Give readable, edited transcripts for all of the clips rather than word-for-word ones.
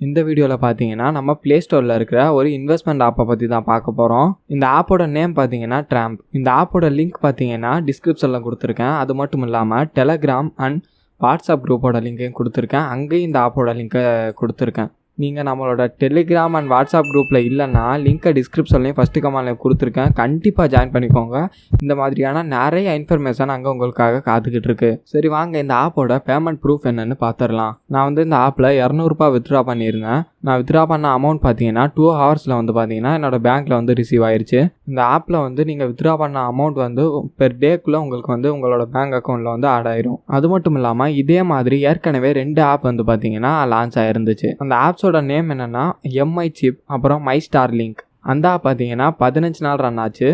இந்த வீடியோல பாத்தீங்கன்னா நம்ம Play Storeல இருக்கிற ஒரு இன்வெஸ்ட்மென்ட் ஆப்பை பத்தி தான் பார்க்க போறோம். இந்த ஆப்போட நேம் பாத்தீங்கன்னா TRAM. இந்த ஆப்போட லிங்க் பாத்தீங்கன்னா டிஸ்கிரிப்ஷன்ல கொடுத்திருக்கேன். அது மட்டும் இல்லாம Telegram அண்ட் வாட்ஸ்அப் குரூப்போட லிங்கையும் கொடுத்திருக்கேன். அங்கேயும் இந்த ஆப்போட லிங்கை கொடுத்திருக்கேன். நீங்கள் நம்மளோட டெலிகிராம் அண்ட் வாட்ஸ்அப் குரூப்பில் இல்லைன்னா லிங்க்கை டிஸ்கிரிப்ஷன்லேயும் ஃபஸ்ட்டு கமெண்ட்லையும் கொடுத்துருக்கேன். கண்டிப்பாக ஜாயின் பண்ணிக்கோங்க. இந்த மாதிரியான நிறைய இன்ஃபர்மேஷன் அங்கே உங்களுக்காக காத்துக்கிட்டு இருக்கு. சரி வாங்க இந்த ஆப்போட பேமெண்ட் ப்ரூஃப் என்னன்னு பார்த்துடலாம். நான் இந்த ஆப்பில் ₹200 வித்ட்ரா பண்ணியிருந்தேன். நான் வித்ட்ரா பண்ண அமௌண்ட் பார்த்தீங்கன்னா 2 ஹவர்ஸில் பார்த்தீங்கன்னா என்னோடய பேங்க்கில் ரிசீவ் ஆயிடுச்சு. இந்த ஆப்பில் நீங்கள் வித்ட்ரா பண்ண அமௌண்ட் பெர் டேக்குள்ளே உங்களுக்கு உங்களோட பேங்க் அக்கௌண்ட்டில் ஆட் ஆயிரும். அது மட்டும் இல்லாமல் இதே மாதிரி ஏற்கனவே 2 ஆப் பார்த்தீங்கன்னா லான்ச் ஆயிருந்துச்சு. அந்த ஆப்ஸோட நேம் என்னன்னா MI சிப் அப்புறம் மை ஸ்டார் லிங்க். அந்த ஆப் பார்த்தீங்கன்னா 15 நாள் ரன் ஆச்சு.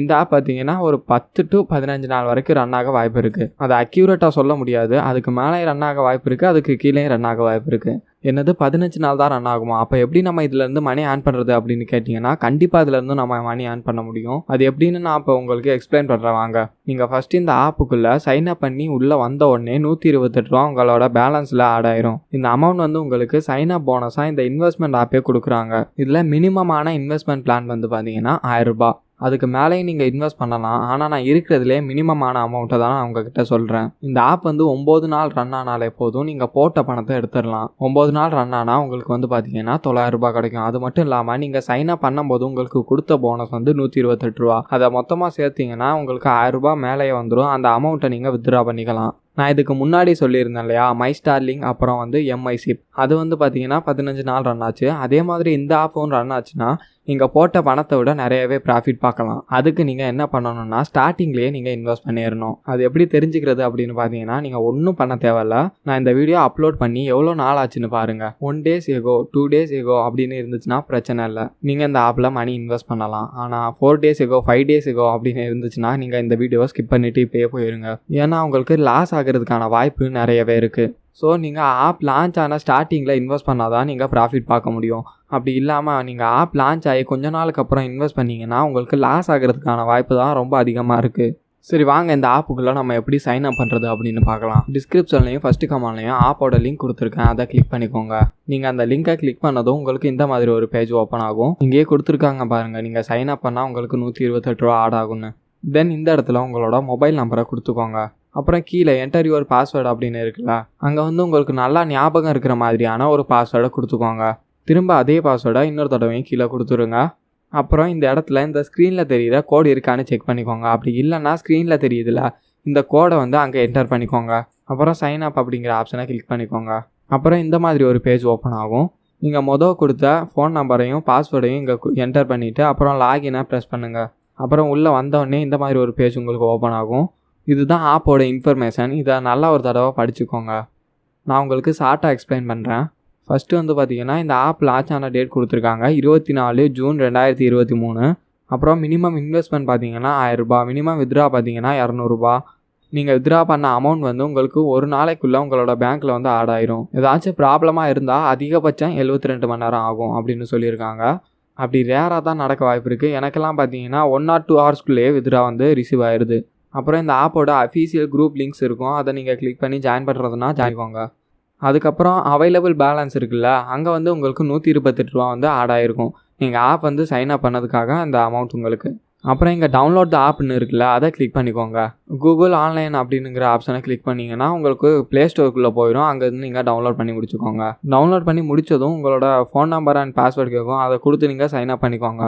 இந்த ஆப் பார்த்தீங்கன்னா ஒரு 10 to 15 நாள் வரைக்கும் ரன் ஆக வாய்ப்பு இருக்குது. அதை அக்யூரேட்டாக சொல்ல முடியாது. அதுக்கு மேலே ரன் ஆக வாய்ப்பு இருக்குது, அதுக்கு கீழே ரன் ஆக வாய்ப்பு இருக்குது. என்னது 15 நாள் தான் ரன் ஆகுமா? அப்போ எப்படி நம்ம இதுலேருந்து மணி ஏர்ன் பண்ணுறது அப்படின்னு கேட்டிங்கன்னா கண்டிப்பாக இதுலேருந்து நம்ம மணி ஏர்ன் பண்ண முடியும். அது எப்படின்னு நான் இப்போ உங்களுக்கு எக்ஸ்பிளைன் பண்ணுறேன் வாங்க. நீங்கள் ஃபஸ்ட்டு இந்த ஆப்புக்குள்ளே சைன் அப் பண்ணி உள்ளே வந்த உடனே ₹128 உங்களோட பேலன்ஸில் ஆட் ஆயிரும். இந்த அமௌண்ட் உங்களுக்கு சைன் அப் போனஸாக இந்த இன்வெஸ்ட்மெண்ட் ஆப்பே கொடுக்குறாங்க. இதில் மினிமமான இன்வெஸ்ட்மெண்ட் பிளான் பார்த்தீங்கன்னா ₹1000. அதுக்கு மேலேயும் நீங்கள் இன்வெஸ்ட் பண்ணலாம். ஆனால் நான் இருக்கிறதுலே மினிமமான அமௌண்ட்டை தான் நான் உங்ககிட்ட சொல்கிறேன். இந்த ஆப் 9 நாள் ரன் ஆனாலே போதும், நீங்கள் போட்ட பணத்தை எடுத்துடலாம். 9 நாள் ரன் ஆனால் உங்களுக்கு பார்த்தீங்கன்னா ₹900 கிடைக்கும். அது மட்டும் இல்லாமல் நீங்கள் சைன் அப் பண்ணும்போது உங்களுக்கு கொடுத்த போனஸ் ₹128. அதை மொத்தமாக சேர்த்திங்கன்னா உங்களுக்கு ₹1000 மேலேயே வந்துடும். அந்த அமௌண்ட்டை நீங்கள் வித்ட்ரா பண்ணிக்கலாம். நான் இதுக்கு முன்னாடி சொல்லியிருந்தேன் இல்லையா, மை ஸ்டார்லிங் அப்புறம் MI சிப். அது பார்த்தீங்கன்னா 15 நாள் ரன் ஆச்சு. அதே மாதிரி இந்த ஆப்பும் ரன் ஆச்சுன்னா நீங்கள் போட்ட பணத்தை விட நிறையவே ப்ராஃபிட் பார்க்கலாம். அதுக்கு நீங்கள் என்ன பண்ணணும்னா ஸ்டார்டிங்லேயே நீங்கள் இன்வெஸ்ட் பண்ணிடணும். அது எப்படி தெரிஞ்சுக்கிறது அப்படின்னு பார்த்தீங்கன்னா நீங்கள் ஒன்றும் பண்ண தேவையில்ல. நான் இந்த வீடியோ அப்லோட் பண்ணி எவ்வளோ நாள் ஆச்சுன்னு பாருங்கள். 1 days ago 2 days ago அப்படின்னு இருந்துச்சுன்னா பிரச்சனை இல்லை, நீங்கள் இந்த ஆப்பில் மணி இன்வெஸ்ட் பண்ணலாம். ஆனால் 4 days ago 5 days ago அப்படின்னு இருந்துச்சுன்னா நீங்கள் இந்த வீடியோவை ஸ்கிப் பண்ணிவிட்டு இப்போயே போயிருங்க. ஏன்னா உங்களுக்கு லாஸ் ஆகிறதுக்கான வாய்ப்பு நிறையவே இருக்குது. ஸோ நீங்கள் ஆப் லான்ச் ஆன ஸ்டார்டிங்கில் இன்வெஸ்ட் பண்ணால் தான் நீங்கள் ப்ராஃபிட் பார்க்க முடியும். அப்படி இல்லாமல் நீங்கள் ஆப் லான்ச் ஆகி கொஞ்ச நாளுக்கு அப்புறம் இன்வெஸ்ட் பண்ணிங்கன்னா உங்களுக்கு லாஸ் ஆகிறதுக்கான வாய்ப்பு தான் ரொம்ப அதிகமாக இருக்குது. சரி வாங்க இந்த ஆப்புக்குள்ளே நம்ம எப்படி சைன் அப் பண்ணுறது அப்படின்னு பார்க்கலாம். டிஸ்கிரிப்ஷன்லையும் ஃபஸ்ட்டு கமெண்ட்லையும் ஆப்போட லிங்க் கொடுத்துருக்கேன், அதை கிளிக் பண்ணிக்கோங்க. நீங்கள் அந்த லிங்கை கிளிக் பண்ணதும் உங்களுக்கு இந்த மாதிரி ஒரு பேஜ் ஓப்பன் ஆகும். இங்கேயே கொடுத்துருக்காங்க பாருங்கள், நீங்கள் சைன் அப் பண்ணால் உங்களுக்கு ₹128 ஆட் ஆகும்னு. தென் இந்த இடத்துல உங்களோட மொபைல் நம்பரை கொடுத்துக்கோங்க. அப்புறம் கீழே என்டர் யுவர் பாஸ்வேர்டு அப்படின்னு இருக்குல்ல, அங்கே உங்களுக்கு நல்லா ஞாபகம் இருக்கிற மாதிரியான ஒரு பாஸ்வேர்டை கொடுத்துக்கோங்க. திரும்ப அதே பாஸ்வேர்டை இன்னொரு தடவையும் கீழே கொடுத்துருங்க. அப்புறம் இந்த இடத்துல இந்த ஸ்க்ரீனில் தெரியுற கோடு இருக்கான்னு செக் பண்ணிக்கோங்க. அப்படி இல்லைன்னா ஸ்க்ரீனில் தெரியுதுல, இந்த கோடை அங்கே என்டர் பண்ணிக்கோங்க. அப்புறம் சைன் அப் அப்படிங்கிற ஆப்ஷனை கிளிக் பண்ணிக்கோங்க. அப்புறம் இந்த மாதிரி ஒரு பேஜ் ஓப்பன் ஆகும். நீங்கள் கொடுத்த ஃபோன் நம்பரையும் பாஸ்வேர்டையும் இங்கே என்டர் பண்ணிவிட்டு அப்புறம் லாகினை ப்ரெஸ் பண்ணுங்கள். அப்புறம் உள்ளே வந்தோடனே இந்த மாதிரி ஒரு பேஜ் உங்களுக்கு ஓப்பன் ஆகும். இதுதான் ஆப்போட இன்ஃபர்மேஷன். இதை நல்லா ஒரு தடவை படிச்சுக்கோங்க. நான் உங்களுக்கு ஷார்ட்டாக எக்ஸ்பிளைன் பண்ணுறேன். ஃபஸ்ட்டு பார்த்தீங்கன்னா இந்த ஆப் லான்ச் ஆன டேட் கொடுத்துருக்காங்க 24 ஜூன் 2023. அப்புறம் மினிமம் இன்வெஸ்ட்மெண்ட் பார்த்தீங்கன்னா ₹1000. மினிமம் வித்ட்ரா பார்த்தீங்கன்னா ₹200. நீங்கள் வித்ட்ரா பண்ண அமௌண்ட் உங்களுக்கு ஒரு நாளைக்குள்ளே உங்களோட பேங்க்கில் ஆட் ஆயிரும். ஏதாச்சும் ப்ராப்ளமாக இருந்தால் அதிகபட்சம் 72 மணி நேரம் ஆகும் அப்படின்னு சொல்லியிருக்காங்க. அப்படி ரேராக தான் நடக்க வாய்ப்பு இருக்குது. எனக்கெல்லாம் பார்த்தீங்கன்னா 1 or 2 ஹவர்ஸ்க்குள்ளேயே வித்ட்ரா ரிசீவ் ஆயிடுது. அப்புறம் இந்த ஆப்போட அஃபீஷியல் குரூப் லிங்க்ஸ் இருக்கும், அதை நீங்கள் கிளிக் பண்ணி ஜாயின் பண்ணுறதுனா ஜாயின்கோங்க. அதுக்கப்புறம் அவைலபிள் பேலன்ஸ் இருக்குல்ல, அங்கே உங்களுக்கு ₹128 ஆட் ஆகிருக்கும். நீங்கள் ஆப் சைன் அப் பண்ணதுக்காக அந்த அமௌண்ட் உங்களுக்கு. அப்புறம் இங்கே டவுன்லோட் த ஆப்னு இருக்குல்ல, அதை கிளிக் பண்ணிக்கோங்க. கூகுள் ஆன்லைன் அப்படிங்கிற ஆப்ஷனை கிளிக் பண்ணிங்கன்னா உங்களுக்கு ப்ளே ஸ்டோருக்குள்ளே போயிடும். அங்கேருந்து நீங்கள் டவுன்லோட் பண்ணி முடிச்சுக்கோங்க. டவுன்லோட் பண்ணி முடித்ததும் உங்களோட ஃபோன் நம்பர் அண்ட் பாஸ்வேர்டு கேட்கும், அதை கொடுத்து நீங்கள் சைன் அப் பண்ணிக்கோங்க.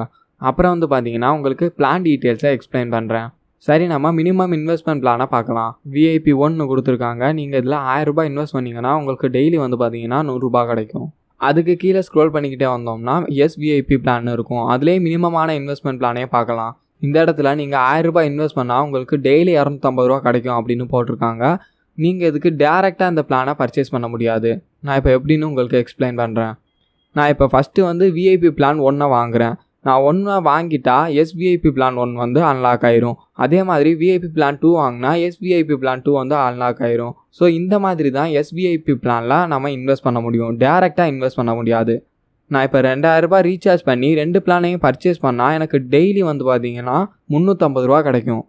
அப்புறம் பார்த்தீங்கன்னா உங்களுக்கு பிளான் டீட்டெயில்ஸை எக்ஸ்பிளைன் பண்ணுறேன். சரி நம்ம மினிமம் இன்வெஸ்ட்மெண்ட் பிளானை பார்க்கலாம். VIP 1 கொடுத்துருக்காங்க. நீங்கள் இதில் ₹1000 இன்வெஸ்ட் பண்ணிங்கன்னா உங்களுக்கு டெய்லி பார்த்தீங்கன்னா ₹100 கிடைக்கும். அதுக்கு கீழே ஸ்க்ரோல் பண்ணிக்கிட்டே வந்தோம்னா SVIP பிளான் இருக்கும். அதுலேயே மினிமமான இன்வெஸ்ட்மெண்ட் பிளானே பார்க்கலாம். இந்த இடத்துல நீங்கள் ₹1000 இன்வெஸ்ட் பண்ணால் உங்களுக்கு டெய்லி ₹250 கிடைக்கும் அப்படின்னு போட்டிருக்காங்க. நீங்கள் இதுக்கு டேரெக்டாக இந்த பிளானை பர்ச்சேஸ் பண்ண முடியாது. நான் இப்போ எப்படின்னு உங்களுக்கு எக்ஸ்பிளைன் பண்ணுறேன். நான் இப்போ ஃபஸ்ட்டு VIP பிளான் 1 வாங்குகிறேன். நான் 1 வாங்கிட்டா SVIP பிளான் 1 அன்லாக் ஆயிரும். அதே மாதிரி VIP பிளான் 2 வாங்கினா SVIP பிளான் 2 அன்லாக் ஆயிரும். ஸோ இந்த மாதிரி தான் SVIP பிளானில் நம்ம இன்வெஸ்ட் பண்ண முடியும், டேரெக்டாக இன்வெஸ்ட் பண்ண முடியாது. நான் இப்போ ₹2000 ரீசார்ஜ் பண்ணி 2 பிளானையும் பர்ச்சேஸ் பண்ணால் எனக்கு டெய்லி பார்த்தீங்கன்னா ₹350 கிடைக்கும்.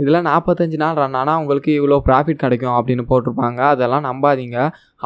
இதில் 45 நாள் ரன் ஆனால் உங்களுக்கு இவ்வளோ ப்ராஃபிட் கிடைக்கும் அப்படின்னு போட்டிருப்பாங்க. அதெல்லாம் நம்பாதீங்க.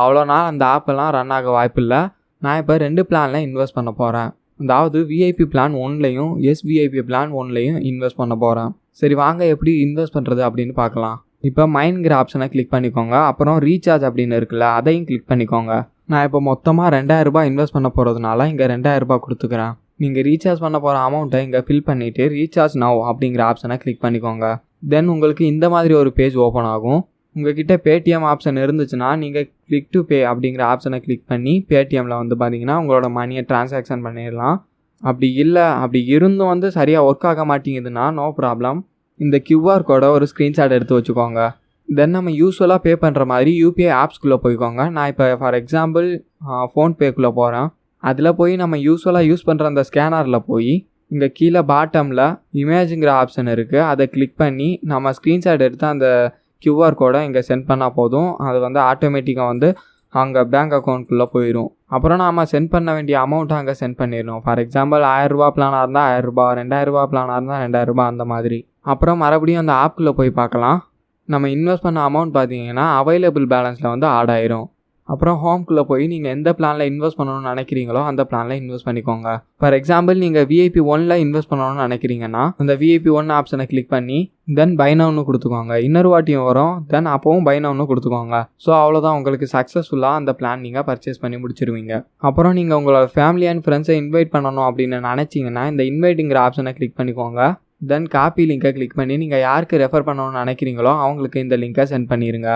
அவ்வளோ நாள் அந்த ஆப்பெல்லாம் ரன் ஆக வாய்ப்பு இல்லை. நான் இப்போ 2 பிளானில் இன்வெஸ்ட் பண்ண போகிறேன். அதாவது விஐபி பிளான் 1லையும் எஸ்விஐபி பிளான் 1லையும் இன்வெஸ்ட் பண்ண போகிறேன். சரி வாங்க எப்படி இன்வெஸ்ட் பண்ணுறது அப்படின்னு பார்க்கலாம். இப்போ மைன்கிற ஆப்ஷனை கிளிக் பண்ணிக்கோங்க. அப்புறம் ரீசார்ஜ் அப்படின்னு இருக்குல்ல, அதையும் கிளிக் பண்ணிக்கோங்க. நான் இப்போ மொத்தமாக 2000 ரூபாய் இன்வெஸ்ட் பண்ண போகிறதுனால இங்கே 2000 ரூபாய் கொடுத்துக்கிறேன். நீங்கள் ரீசார்ஜ் பண்ண போகிற அமௌண்ட்டை இங்கே ஃபில் பண்ணிவிட்டு ரீசார்ஜ் நவ் அப்படிங்கிற ஆப்ஷனை கிளிக் பண்ணிக்கோங்க. தென் உங்களுக்கு இந்த மாதிரி ஒரு பேஜ் ஓப்பன் ஆகும். உங்கள்கிட்ட பேடிஎம் ஆப்ஷன் இருந்துச்சுன்னா நீங்கள் கிளிக் டு பே அப்படிங்கிற ஆப்ஷனை கிளிக் பண்ணி பேடிஎம்மில் வந்து பார்த்தீங்கன்னா உங்களோட மணியை ட்ரான்சாக்ஷன் பண்ணிடலாம். அப்படி இல்லை, அப்படி இருந்தும் வந்து சரியாக ஒர்க் ஆக மாட்டேங்குதுன்னா நோ ப்ராப்ளம், இந்த கியூஆர் கோடை ஒரு ஸ்க்ரீன்ஷாட் எடுத்து வச்சுக்கோங்க. தென் நம்ம யூஸ்வலாக பே பண்ணுற மாதிரி யூபிஐ ஆப்ஸ்குள்ளே போய்க்கோங்க. நான் இப்போ ஃபார் எக்ஸாம்பிள் ஃபோன்பேக்குள்ளே போகிறேன். அதில் போய் நம்ம யூஸ்வலாக யூஸ் பண்ணுற அந்த ஸ்கேனரில் போய் இங்கே கீழே பாட்டமில் இமேஜுங்கிற ஆப்ஷன் இருக்குது. அதை கிளிக் பண்ணி நம்ம ஸ்க்ரீன்ஷாட் எடுத்து அந்த கியூஆர் கோடை இங்கே சென்ட் பண்ணால் போதும். அது வந்து ஆட்டோமேட்டிக்காக வந்து அங்கே பேங்க் அக்கௌண்ட்குள்ளே போயிடும். அப்புறம் நாம் சென்ட் பண்ண வேண்டிய அமௌண்ட்டை அங்கே சென்ட் பண்ணிடணும். ஃபார் எக்ஸாம்பிள் 1000 ரூபா பிளானாக இருந்தால் 1000 ரூபா, 2000 ரூபா பிளானாக இருந்தால் 2000 ரூபா, அந்த மாதிரி. அப்புறம் மறுபடியும் அந்த ஆப்குள்ளே போய் பார்க்கலாம். நம்ம இன்வெஸ்ட் பண்ண அமௌண்ட் பார்த்தீங்கன்னா அவைலபிள் பேலன்ஸில் வந்து ஆட் ஆயிரும். அப்புறம் ஹோம்குள்ளே போய் நீங்கள் எந்த பிளானில் இன்வெஸ்ட் பண்ணணும்னு நினைக்கிறீங்களோ அந்த பிளானில் இன்வெஸ்ட் பண்ணிக்கோங்க. ஃபார் எக்ஸாம்பிள் நீங்கள் விஐபி 1ல் இன்வெஸ்ட் பண்ணணும்னு நினைக்கிறீங்கன்னா அந்த விஐபி 1 ஆப்ஷனை கிளிக் பண்ணி தென் பை நவுன்னு கொடுத்துக்கோங்க. இன்னொரு வாட்டியும் வரும், தென் அப்போவும் பை நவுன்னு கொடுத்துக்கோங்க. ஸோ அவ்வளோதான், உங்களுக்கு சக்ஸஸ்ஃபுல்லாக அந்த பிளான் நீங்கள் பர்ச்சேஸ் பண்ணி முடிச்சிருவீங்க. அப்புறம் நீங்கள் உங்களோட ஃபேமிலி அண்ட் ஃப்ரெண்ட்ஸை இன்வைட் பண்ணணும் அப்படின்னு நினச்சிங்கன்னா இந்த இன்வைட்டுங்கிற ஆப்ஷனை கிளிக் பண்ணிக்கோங்க. தென் காப்பி லிங்கை கிளிக் பண்ணி நீங்கள் யாருக்கு ரெஃபர் பண்ணணும்னு நினைக்கிறீங்களோ அவங்களுக்கு இந்த லிங்கை சென்ட் பண்ணிடுங்க.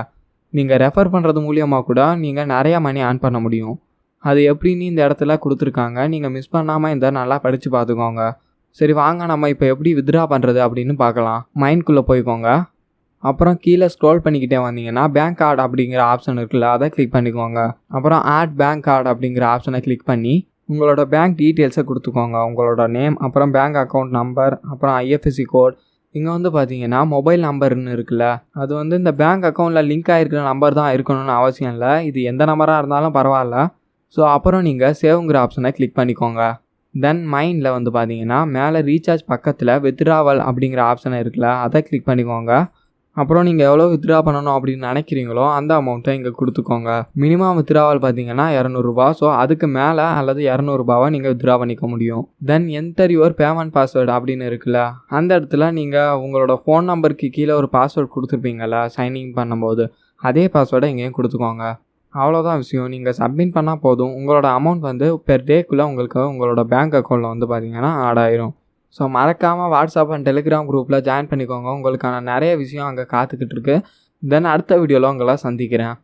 நீங்கள் ரெஃபர் பண்ணுறது மூலியமாக கூட நீங்கள் நிறையா மணி ஏர்ன் பண்ண முடியும். அது எப்படின்னு இந்த இடத்துல கொடுத்துருக்காங்க. நீங்கள் மிஸ் பண்ணாமல் இந்த நல்லா படித்து பார்த்துக்கோங்க. சரி வாங்க நம்ம இப்போ எப்படி வித்ட்ரா பண்ணுறது அப்படின்னு பார்க்கலாம். மைண்ட்குள்ளே போய்க்கோங்க. அப்புறம் கீழே ஸ்க்ரோல் பண்ணிக்கிட்டே வந்தீங்கன்னா பேங்க் கார்டு அப்படிங்கிற ஆப்ஷன் இருக்குல்ல, அதை கிளிக் பண்ணிக்கோங்க. அப்புறம் ஆட் பேங்க் கார்டு அப்படிங்கிற ஆப்ஷனை கிளிக் பண்ணி உங்களோட பேங்க் டீட்டெயில்ஸை கொடுத்துக்கோங்க. உங்களோட நேம், அப்புறம் பேங்க் அக்கௌண்ட் நம்பர், அப்புறம் ஐஎஃப்எஸ்சி கோட். இங்கே வந்து பார்த்தீங்கன்னா மொபைல் நம்பர்னு இருக்குல்ல, அது வந்து இந்த பேங்க் அக்கௌண்ட்டில் லிங்க் ஆகிருக்கிற நம்பர் தான் இருக்கணும்னு அவசியம் இல்லை. இது எந்த நம்பராக இருந்தாலும் பரவாயில்ல. ஸோ அப்புறம் நீங்கள் சேவுங்கிற ஆப்ஷனை கிளிக் பண்ணிக்கோங்க. தென் மைண்டில் வந்து பார்த்தீங்கன்னா மேலே ரீசார்ஜ் பக்கத்தில் வித்ட்ராவல் அப்படிங்கிற ஆப்ஷனை இருக்குல்ல, அதை கிளிக் பண்ணிக்கோங்க. அப்புறம் நீங்கள் எவ்வளோ வித்ட்ரா பண்ணணும் அப்படின்னு நினைக்கிறீங்களோ அந்த அமௌண்ட்டை இங்கே கொடுத்துக்கோங்க. மினிமம் வித்ட்ராவல் பார்த்தீங்கன்னா 200 ரூபா. ஸோ அதுக்கு மேலே அல்லது 200 ரூபாவை நீங்கள் வித்ட்ரா பண்ணிக்க முடியும். தென் என்டர் யுவர் பேமெண்ட் பாஸ்வேர்டு அப்படின்னு இருக்குல்ல, அந்த இடத்துல நீங்கள் உங்களோட ஃபோன் நம்பருக்கு கீழே ஒரு பாஸ்வேர்டு கொடுத்துருப்பீங்கள்ல சைன்இன் பண்ணும்போது, அதே பாஸ்வேர்டை இங்கேயும் கொடுத்துக்கோங்க. அவ்வளோதான் விஷயம். நீங்கள் சப்மிட் பண்ணால் போதும். உங்களோட அமௌண்ட் வந்து பெர் டேக்குள்ளே உங்களுக்கு உங்களோட பேங்க் அக்கௌண்ட்டில் வந்து பார்த்தீங்கன்னா ஆட் ஆயிரும். ஸோ மறக்காமல் வாட்ஸ்அப் அண்ட் டெலிகிராம் குரூப்பில் ஜாயின் பண்ணிக்கோங்க. உங்களுக்கான நிறைய விஷயம் அங்கே காத்துக்கிட்டு இருக்கு. தென் அடுத்த வீடியோவில் உங்களை சந்திக்கிறேன்.